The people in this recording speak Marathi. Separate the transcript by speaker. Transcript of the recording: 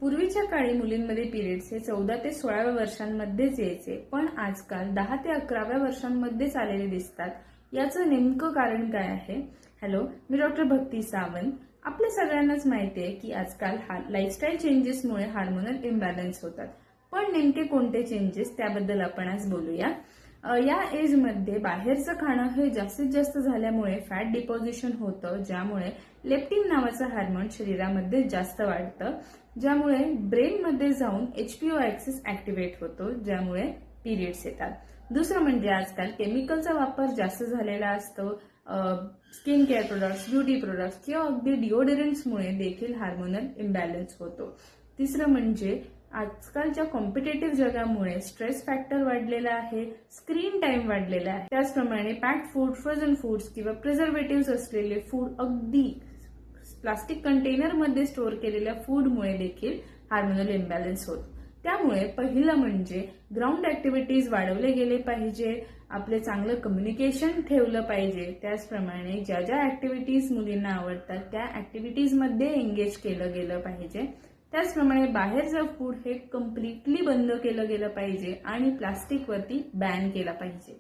Speaker 1: पूर्वीच्या काळी मुलींमध्ये पिरियड्स हे 14 ते 16व्या वर्षांमध्येच यायचे, पण आजकाल 10 ते 11व्या वर्षांमध्येच आलेले दिसतात. याचं नेमकं कारण काय आहे? हॅलो, मी डॉक्टर भक्ती सावंत. आपल्या सगळ्यांनाच माहिती आहे की आजकाल लाईफस्टाईल चेंजेसमुळे हार्मोनल इम्बॅलन्स होतात. पण नेमके कोणते चेंजेस त्याबद्दल आपण आज बोलूया. या एजमध्ये बाहेरचं खाणं हे जास्तीत जास्त झाल्यामुळे फॅट डिपॉझिशन होतं, ज्यामुळे लेप्टिन नावाचं हार्मोन शरीरामध्ये जास्त वाढतं, ज्यामुळे ब्रेनमध्ये जाऊन HPO ऍक्सिस ऍक्टिव्हेट होतो, ज्यामुळे पिरियड्स येतात. दुसरं म्हणजे आजकाल केमिकलचा वापर जास्त झालेला असतो. Skin care products, beauty products किंवा अगदी डिओडरंट्समुळे देखील हार्मोनल इम्बॅलन्स होतो. तिसरं म्हणजे आजकालच्या कॉम्पिटेटिव्ह जगामुळे स्ट्रेस फॅक्टर वाढलेला आहे, स्क्रीन टाइम वाढलेला आहे. त्याचप्रमाणे पॅक्ड फूड, फ्रोझन फूड्स किंवा प्रिझर्वेटिव्ह असलेले फूड, अगदी प्लास्टिक कंटेनरमध्ये स्टोअर केलेल्या फूडमुळे देखील हार्मोनल इम्बॅलन्स होतो. त्यामुळे पहिलं म्हणजे ग्राउंड ऍक्टिव्हिटीज वाढवले गेले पाहिजे, आपले चांगलं कम्युनिकेशन ठेवलं पाहिजे. त्याचप्रमाणे ज्या ज्या ऍक्टिव्हिटीज मुलींना आवडतात त्या ऍक्टिव्हिटीजमध्ये एंगेज केलं गेलं पाहिजे. त्याचप्रमाणे बाहेरचं फूड हे कम्प्लिटली बंद केलं गेलं पाहिजे आणि प्लास्टिकवरती बॅन केलं पाहिजे.